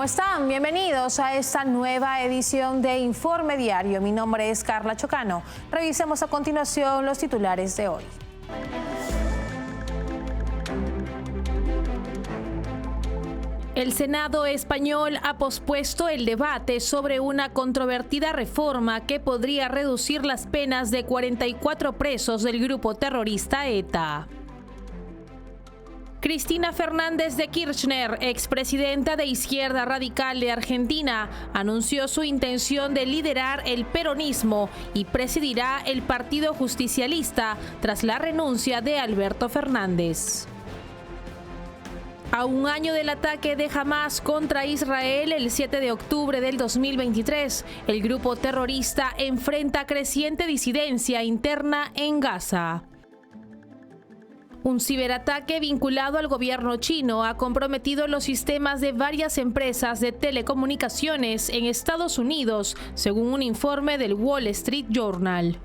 ¿Cómo están? Bienvenidos a esta nueva edición de Informe Diario. Mi nombre es Carla Chocano. Revisemos a continuación los titulares de hoy. El Senado español ha pospuesto el debate sobre una controvertida reforma que podría reducir las penas de 44 presos del grupo terrorista ETA. Cristina Fernández de Kirchner, expresidenta de Izquierda Radical de Argentina, anunció su intención de liderar el peronismo y presidirá el Partido Justicialista tras la renuncia de Alberto Fernández. A un año del ataque de Hamás contra Israel el 7 de octubre del 2023, el grupo terrorista enfrenta creciente disidencia interna en Gaza. Un ciberataque vinculado al gobierno chino ha comprometido los sistemas de varias empresas de telecomunicaciones en Estados Unidos, según un informe del Wall Street Journal.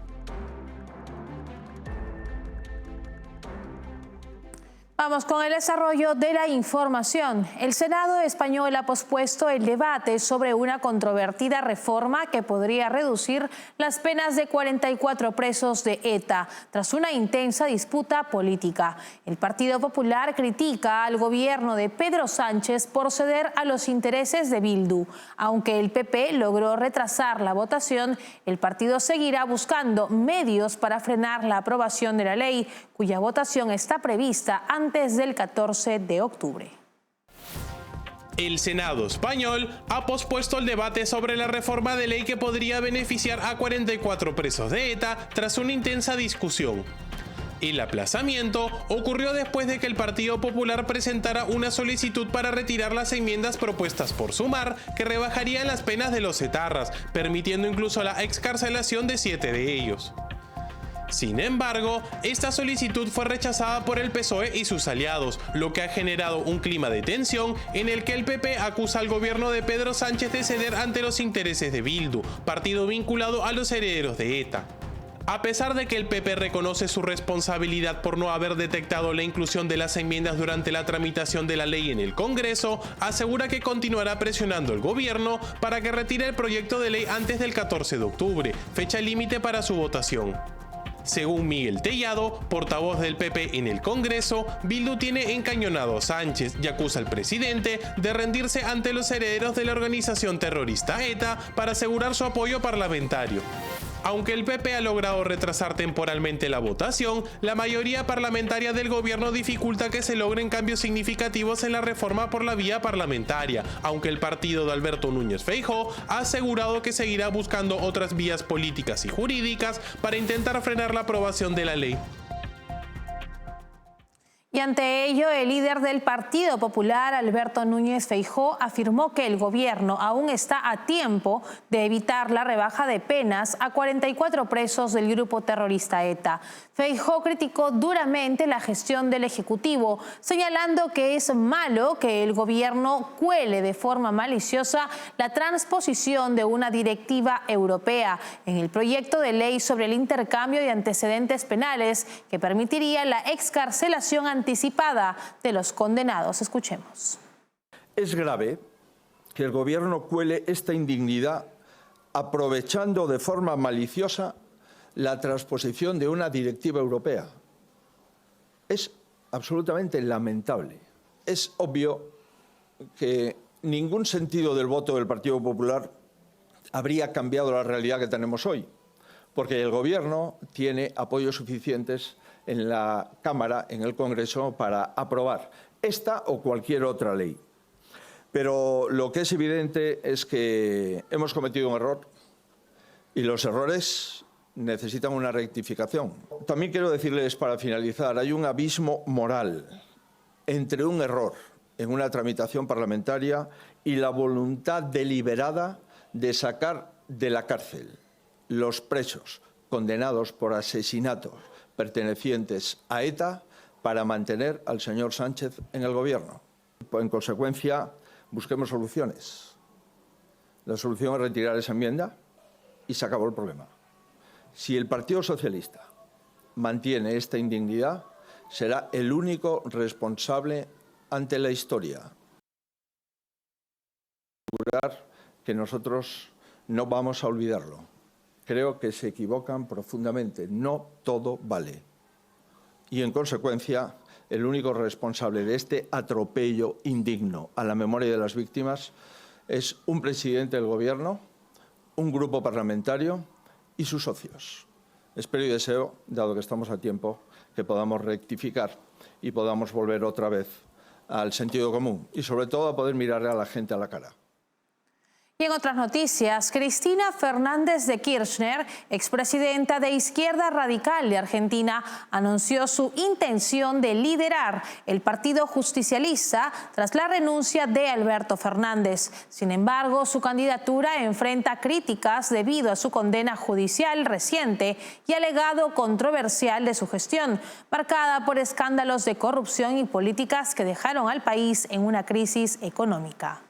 Vamos con el desarrollo de la información. El Senado español ha pospuesto el debate sobre una controvertida reforma que podría reducir las penas de 44 presos de ETA tras una intensa disputa política. El Partido Popular critica al gobierno de Pedro Sánchez por ceder a los intereses de Bildu. Aunque el PP logró retrasar la votación, el partido seguirá buscando medios para frenar la aprobación de la ley, cuya votación está prevista antes del 14 de octubre. El Senado español ha pospuesto el debate sobre la reforma de ley que podría beneficiar a 44 presos de ETA tras una intensa discusión. El aplazamiento ocurrió después de que el Partido Popular presentara una solicitud para retirar las enmiendas propuestas por Sumar, que rebajarían las penas de los etarras, permitiendo incluso la excarcelación de 7 de ellos. Sin embargo, esta solicitud fue rechazada por el PSOE y sus aliados, lo que ha generado un clima de tensión en el que el PP acusa al gobierno de Pedro Sánchez de ceder ante los intereses de Bildu, partido vinculado a los herederos de ETA. A pesar de que el PP reconoce su responsabilidad por no haber detectado la inclusión de las enmiendas durante la tramitación de la ley en el Congreso, asegura que continuará presionando al gobierno para que retire el proyecto de ley antes del 14 de octubre, fecha límite para su votación. Según Miguel Tellado, portavoz del PP en el Congreso, Bildu tiene encañonado a Sánchez y acusa al presidente de rendirse ante los herederos de la organización terrorista ETA para asegurar su apoyo parlamentario. Aunque el PP ha logrado retrasar temporalmente la votación, la mayoría parlamentaria del gobierno dificulta que se logren cambios significativos en la reforma por la vía parlamentaria, aunque el partido de Alberto Núñez Feijóo ha asegurado que seguirá buscando otras vías políticas y jurídicas para intentar frenar la aprobación de la ley. Y ante ello, el líder del Partido Popular, Alberto Núñez Feijóo, afirmó que el gobierno aún está a tiempo de evitar la rebaja de penas a 44 presos del grupo terrorista ETA. Feijóo criticó duramente la gestión del Ejecutivo, señalando que es malo que el gobierno cuele de forma maliciosa la transposición de una directiva europea en el proyecto de ley sobre el intercambio de antecedentes penales que permitiría la excarcelación anticipada de los condenados. Escuchemos. Es grave que el gobierno cuele esta indignidad aprovechando de forma maliciosa la transposición de una directiva europea. Es absolutamente lamentable. Es obvio que ningún sentido del voto del Partido Popular habría cambiado la realidad que tenemos hoy, porque el gobierno tiene apoyos suficientes en la Cámara, en el Congreso, para aprobar esta o cualquier otra ley. Pero lo que es evidente es que hemos cometido un error y los errores necesitan una rectificación. También quiero decirles, para finalizar, hay un abismo moral entre un error en una tramitación parlamentaria y la voluntad deliberada de sacar de la cárcel los presos condenados por asesinatos pertenecientes a ETA para mantener al señor Sánchez en el gobierno. En consecuencia, busquemos soluciones. La solución es retirar esa enmienda y se acabó el problema. Si el Partido Socialista mantiene esta indignidad, será el único responsable ante la historia. asegurar que nosotros no vamos a olvidarlo. Creo que se equivocan profundamente. No todo vale. Y, en consecuencia, el único responsable de este atropello indigno a la memoria de las víctimas es un presidente del Gobierno, un grupo parlamentario y sus socios. Espero y deseo, dado que estamos a tiempo, que podamos rectificar y podamos volver otra vez al sentido común y, sobre todo, a poder mirarle a la gente a la cara. Y en otras noticias, Cristina Fernández de Kirchner, expresidenta de Izquierda Radical de Argentina, anunció su intención de liderar el Partido Justicialista tras la renuncia de Alberto Fernández. Sin embargo, su candidatura enfrenta críticas debido a su condena judicial reciente y al legado controversial de su gestión, marcada por escándalos de corrupción y políticas que dejaron al país en una crisis económica.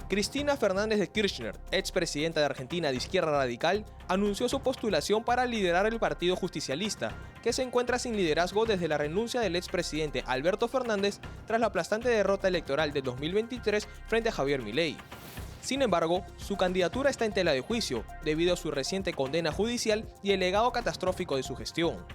Cristina Fernández de Kirchner, expresidenta de Argentina de Izquierda Radical, anunció su postulación para liderar el Partido Justicialista, que se encuentra sin liderazgo desde la renuncia del expresidente Alberto Fernández tras la aplastante derrota electoral de 2023 frente a Javier Milei. Sin embargo, su candidatura está en tela de juicio debido a su reciente condena judicial y el legado catastrófico de su gestión.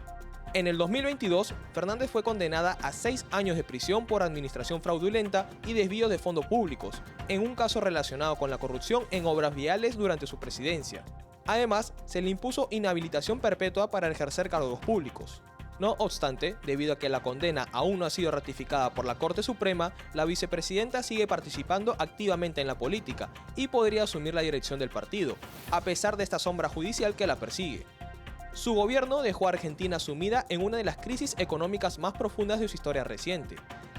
En el 2022, Fernández fue condenada a 6 años de prisión por administración fraudulenta y desvío de fondos públicos, en un caso relacionado con la corrupción en obras viales durante su presidencia. Además, se le impuso inhabilitación perpetua para ejercer cargos públicos. No obstante, debido a que la condena aún no ha sido ratificada por la Corte Suprema, la vicepresidenta sigue participando activamente en la política y podría asumir la dirección del partido, a pesar de esta sombra judicial que la persigue. Su gobierno dejó a Argentina sumida en una de las crisis económicas más profundas de su historia reciente,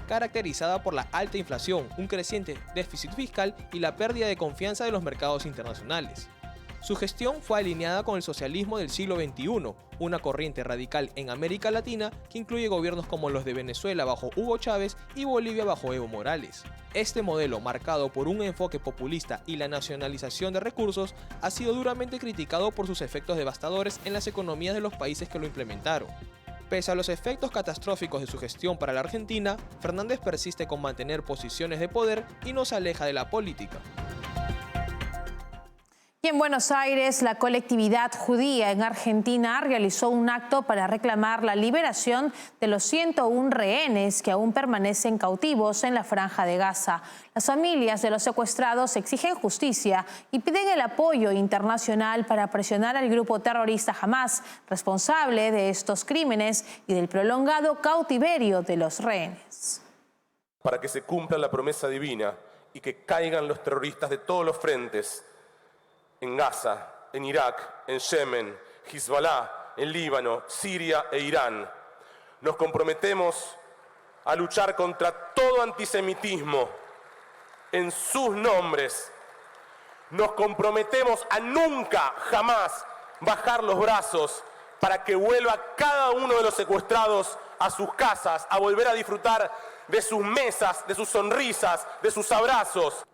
caracterizada por la alta inflación, un creciente déficit fiscal y la pérdida de confianza de los mercados internacionales. Su gestión fue alineada con el socialismo del siglo XXI, una corriente radical en América Latina que incluye gobiernos como los de Venezuela bajo Hugo Chávez y Bolivia bajo Evo Morales. Este modelo, marcado por un enfoque populista y la nacionalización de recursos, ha sido duramente criticado por sus efectos devastadores en las economías de los países que lo implementaron. Pese a los efectos catastróficos de su gestión para la Argentina, Fernández persiste con mantener posiciones de poder y no se aleja de la política. Y en Buenos Aires, la colectividad judía en Argentina realizó un acto para reclamar la liberación de los 101 rehenes que aún permanecen cautivos en la Franja de Gaza. Las familias de los secuestrados exigen justicia y piden el apoyo internacional para presionar al grupo terrorista Hamás, responsable de estos crímenes y del prolongado cautiverio de los rehenes. Para que se cumpla la promesa divina y que caigan los terroristas de todos los frentes, en Gaza, en Irak, en Yemen, Hezbollah, en Líbano, Siria e Irán. Nos comprometemos a luchar contra todo antisemitismo en sus nombres. Nos comprometemos a nunca, jamás, bajar los brazos para que vuelva cada uno de los secuestrados a sus casas, a volver a disfrutar de sus mesas, de sus sonrisas, de sus abrazos.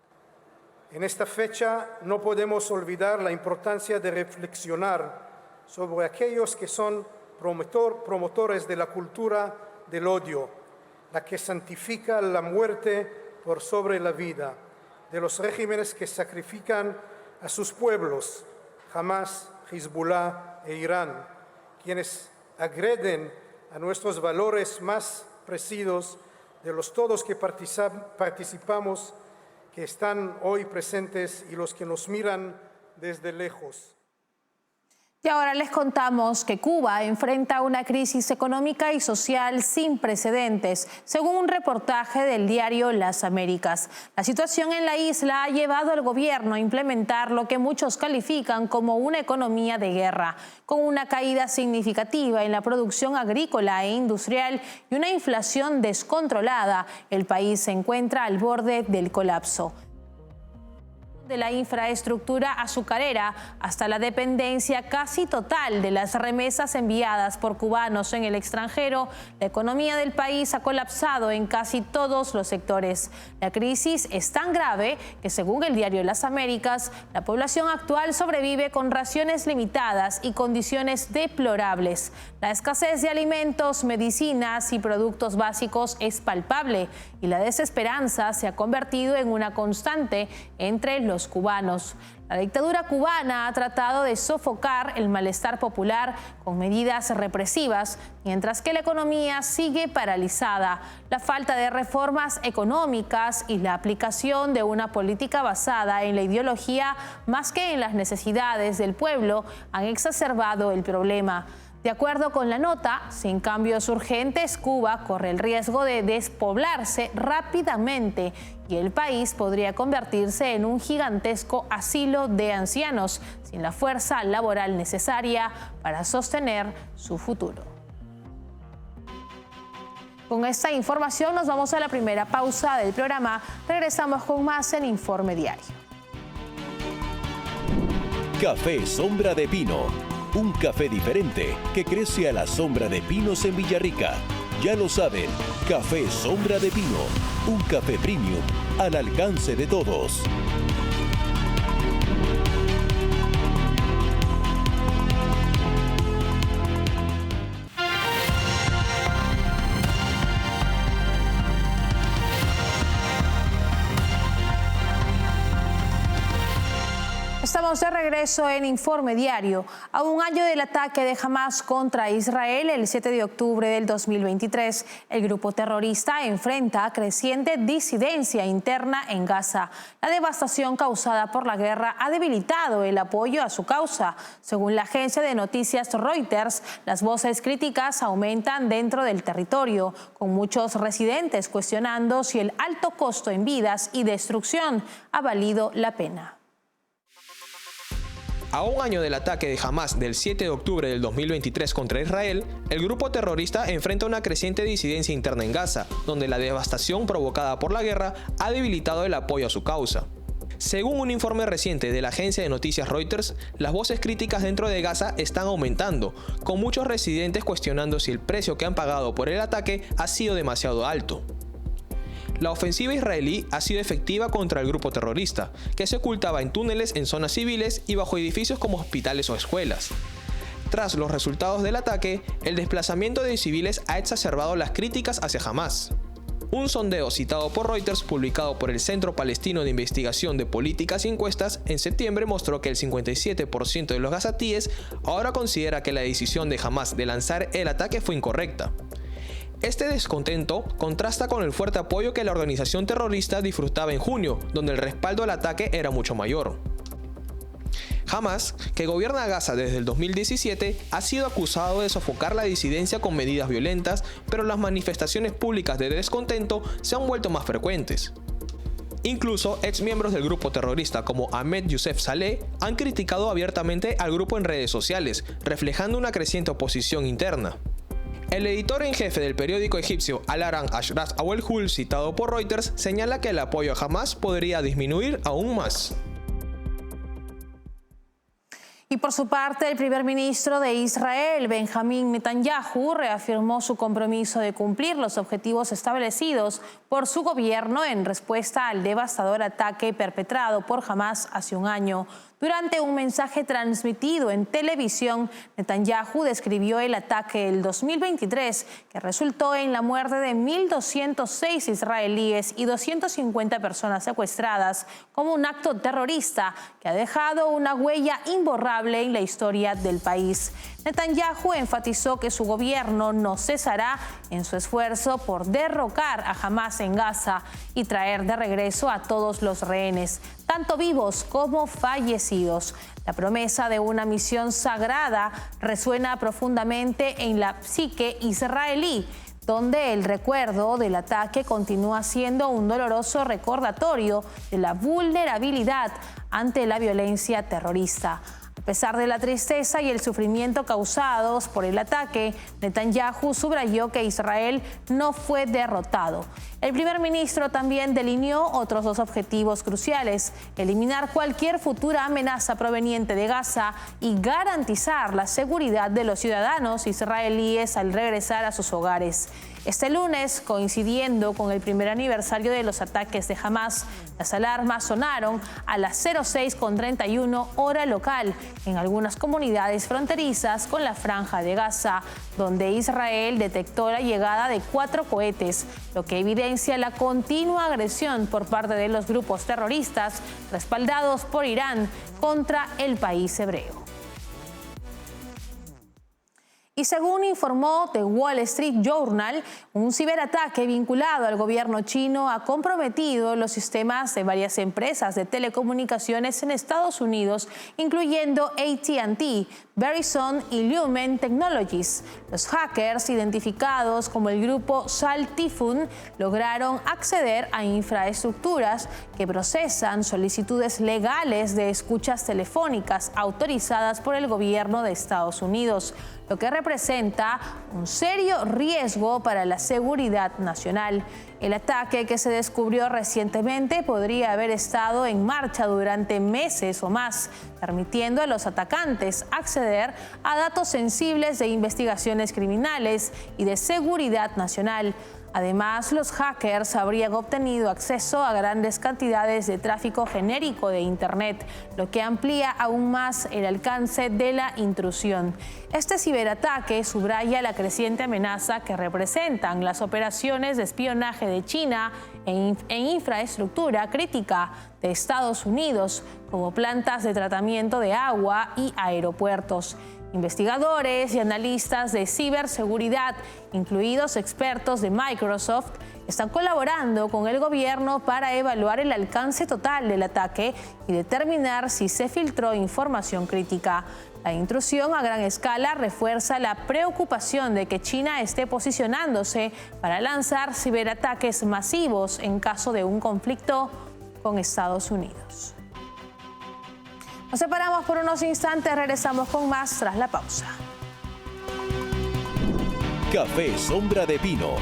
En esta fecha no podemos olvidar la importancia de reflexionar sobre aquellos que son promotores de la cultura del odio, la que santifica la muerte por sobre la vida, de los regímenes que sacrifican a sus pueblos, Hamás, Hezbollah e Irán, quienes agreden a nuestros valores más preciados, de los todos que participamos, que están hoy presentes y los que nos miran desde lejos. Y ahora les contamos que Cuba enfrenta una crisis económica y social sin precedentes, según un reportaje del diario Las Américas. La situación en la isla ha llevado al gobierno a implementar lo que muchos califican como una economía de guerra, con una caída significativa en la producción agrícola e industrial y una inflación descontrolada. El país se encuentra al borde del colapso. De la infraestructura azucarera hasta la dependencia casi total de las remesas enviadas por cubanos en el extranjero, la economía del país ha colapsado en casi todos los sectores. La crisis es tan grave que, según el diario Las Américas, la población actual sobrevive con raciones limitadas y condiciones deplorables. La escasez de alimentos, medicinas y productos básicos es palpable y la desesperanza se ha convertido en una constante entre los cubanos. La dictadura cubana ha tratado de sofocar el malestar popular con medidas represivas, mientras que la economía sigue paralizada. La falta de reformas económicas y la aplicación de una política basada en la ideología más que en las necesidades del pueblo han exacerbado el problema. De acuerdo con la nota, sin cambios urgentes, Cuba corre el riesgo de despoblarse rápidamente y el país podría convertirse en un gigantesco asilo de ancianos sin la fuerza laboral necesaria para sostener su futuro. Con esta información nos vamos a la primera pausa del programa. Regresamos con más en Informe Diario. Café Sombra de Pino. Un café diferente que crece a la sombra de pinos en Villarrica. Ya lo saben, Café Sombra de Pino. Un café premium al alcance de todos. Estamos de regreso en Informe Diario. A un año del ataque de Hamás contra Israel el 7 de octubre del 2023, el grupo terrorista enfrenta creciente disidencia interna en Gaza. La devastación causada por la guerra ha debilitado el apoyo a su causa. Según la agencia de noticias Reuters, las voces críticas aumentan dentro del territorio, con muchos residentes cuestionando si el alto costo en vidas y destrucción ha valido la pena. A un año del ataque de Hamás del 7 de octubre del 2023 contra Israel, el grupo terrorista enfrenta una creciente disidencia interna en Gaza, donde la devastación provocada por la guerra ha debilitado el apoyo a su causa. Según un informe reciente de la agencia de noticias Reuters, las voces críticas dentro de Gaza están aumentando, con muchos residentes cuestionando si el precio que han pagado por el ataque ha sido demasiado alto. La ofensiva israelí ha sido efectiva contra el grupo terrorista, que se ocultaba en túneles en zonas civiles y bajo edificios como hospitales o escuelas. Tras los resultados del ataque, el desplazamiento de civiles ha exacerbado las críticas hacia Hamás. Un sondeo citado por Reuters, publicado por el Centro Palestino de Investigación de Políticas y Encuestas, en septiembre mostró que el 57% de los gazatíes ahora considera que la decisión de Hamás de lanzar el ataque fue incorrecta. Este descontento contrasta con el fuerte apoyo que la organización terrorista disfrutaba en junio, donde el respaldo al ataque era mucho mayor. Hamás, que gobierna Gaza desde el 2017, ha sido acusado de sofocar la disidencia con medidas violentas, pero las manifestaciones públicas de descontento se han vuelto más frecuentes. Incluso exmiembros del grupo terrorista como Ahmed Youssef Saleh han criticado abiertamente al grupo en redes sociales, reflejando una creciente oposición interna. El editor en jefe del periódico egipcio Al-Aran Ashraf Awel-Hul, citado por Reuters, señala que el apoyo a Hamás podría disminuir aún más. Y por su parte, el primer ministro de Israel, Benjamín Netanyahu, reafirmó su compromiso de cumplir los objetivos establecidos por su gobierno en respuesta al devastador ataque perpetrado por Hamás hace un año. Durante un mensaje transmitido en televisión, Netanyahu describió el ataque del 2023, que resultó en la muerte de 1.206 israelíes y 250 personas secuestradas, como un acto terrorista que ha dejado una huella imborrable en la historia del país. Netanyahu enfatizó que su gobierno no cesará en su esfuerzo por derrocar a Hamás en Gaza y traer de regreso a todos los rehenes, tanto vivos como fallecidos. La promesa de una misión sagrada resuena profundamente en la psique israelí, donde el recuerdo del ataque continúa siendo un doloroso recordatorio de la vulnerabilidad ante la violencia terrorista. A pesar de la tristeza y el sufrimiento causados por el ataque, Netanyahu subrayó que Israel no fue derrotado. El primer ministro también delineó otros dos objetivos cruciales: eliminar cualquier futura amenaza proveniente de Gaza y garantizar la seguridad de los ciudadanos israelíes al regresar a sus hogares. Este lunes, coincidiendo con el primer aniversario de los ataques de Hamás, las alarmas sonaron a las 06:31 hora local en algunas comunidades fronterizas con la Franja de Gaza, donde Israel detectó la llegada de 4 cohetes, lo que evidencia evidencia la continua agresión por parte de los grupos terroristas respaldados por Irán contra el país hebreo. Y según informó The Wall Street Journal, un ciberataque vinculado al gobierno chino ha comprometido los sistemas de varias empresas de telecomunicaciones en Estados Unidos, incluyendo AT&T, Verizon y Lumen Technologies. Los hackers, identificados como el grupo Salt Typhoon, lograron acceder a infraestructuras que procesan solicitudes legales de escuchas telefónicas autorizadas por el gobierno de Estados Unidos, lo que representa un serio riesgo para la seguridad nacional. El ataque, que se descubrió recientemente, podría haber estado en marcha durante meses o más, permitiendo a los atacantes acceder a datos sensibles de investigaciones criminales y de seguridad nacional. Además, los hackers habrían obtenido acceso a grandes cantidades de tráfico genérico de Internet, lo que amplía aún más el alcance de la intrusión. Este ciberataque subraya la creciente amenaza que representan las operaciones de espionaje de China en infraestructura crítica de Estados Unidos, como plantas de tratamiento de agua y aeropuertos. Investigadores y analistas de ciberseguridad, incluidos expertos de Microsoft, están colaborando con el gobierno para evaluar el alcance total del ataque y determinar si se filtró información crítica. La intrusión a gran escala refuerza la preocupación de que China esté posicionándose para lanzar ciberataques masivos en caso de un conflicto con Estados Unidos. Nos separamos por unos instantes, regresamos con más tras la pausa. Café Sombra de Pino,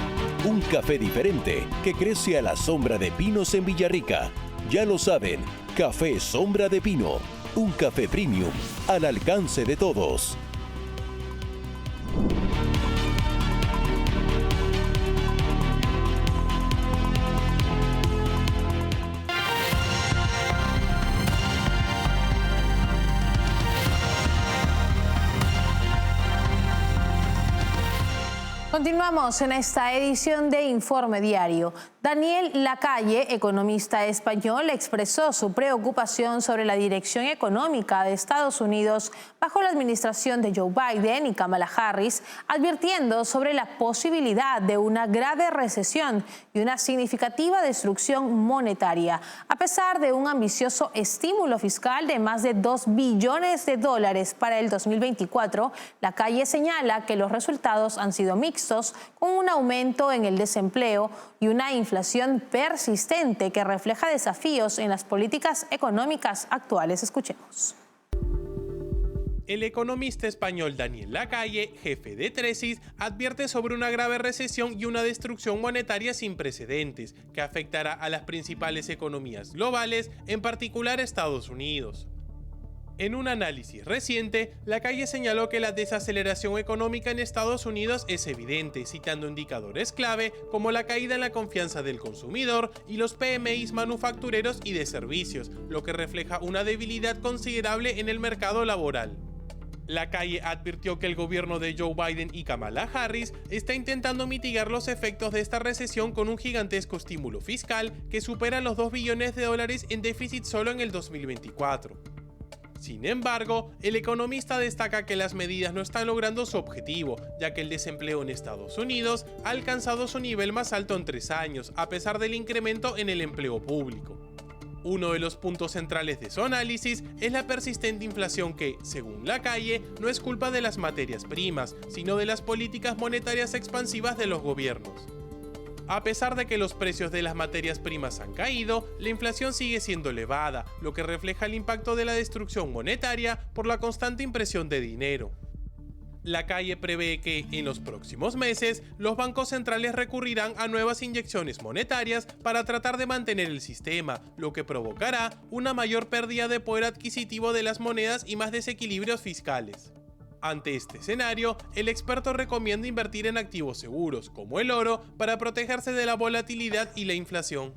un café diferente que crece a la sombra de pinos en Villarrica. Ya lo saben, Café Sombra de Pino, un café premium al alcance de todos. Continuamos en esta edición de Informe Diario. Daniel Lacalle, economista español, expresó su preocupación sobre la dirección económica de Estados Unidos bajo la administración de Joe Biden y Kamala Harris, advirtiendo sobre la posibilidad de una grave recesión y una significativa destrucción monetaria. A pesar de un ambicioso estímulo fiscal de más de $2 billones para el 2024, Lacalle señala que los resultados han sido mixtos, con un aumento en el desempleo y una inflación persistente que refleja desafíos en las políticas económicas actuales. Escuchemos. El economista español Daniel Lacalle, jefe de Tresis, advierte sobre una grave recesión y una destrucción monetaria sin precedentes que afectará a las principales economías globales, en particular Estados Unidos. En un análisis reciente, Lacalle señaló que la desaceleración económica en Estados Unidos es evidente, citando indicadores clave como la caída en la confianza del consumidor y los PMIs manufactureros y de servicios, lo que refleja una debilidad considerable en el mercado laboral. Lacalle advirtió que el gobierno de Joe Biden y Kamala Harris está intentando mitigar los efectos de esta recesión con un gigantesco estímulo fiscal que supera los $2 billones en déficit solo en el 2024. Sin embargo, el economista destaca que las medidas no están logrando su objetivo, ya que el desempleo en Estados Unidos ha alcanzado su nivel más alto en 3 años, a pesar del incremento en el empleo público. Uno de los puntos centrales de su análisis es la persistente inflación que, según Lacalle, no es culpa de las materias primas, sino de las políticas monetarias expansivas de los gobiernos. A pesar de que los precios de las materias primas han caído, la inflación sigue siendo elevada, lo que refleja el impacto de la destrucción monetaria por la constante impresión de dinero. Lacalle prevé que, en los próximos meses, los bancos centrales recurrirán a nuevas inyecciones monetarias para tratar de mantener el sistema, lo que provocará una mayor pérdida de poder adquisitivo de las monedas y más desequilibrios fiscales. Ante este escenario, el experto recomienda invertir en activos seguros, como el oro, para protegerse de la volatilidad y la inflación.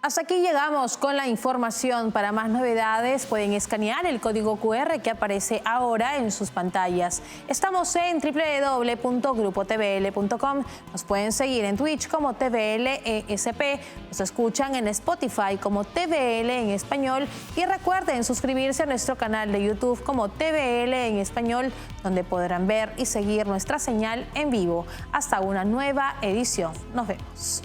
Hasta aquí llegamos con la información. Para más novedades pueden escanear el código QR que aparece ahora en sus pantallas. Estamos en www.grupotvl.com. Nos pueden seguir en Twitch como TVLESP. Nos escuchan en Spotify como TVL en español. Y recuerden suscribirse a nuestro canal de YouTube como TVL en español, donde podrán ver y seguir nuestra señal en vivo. Hasta una nueva edición. Nos vemos.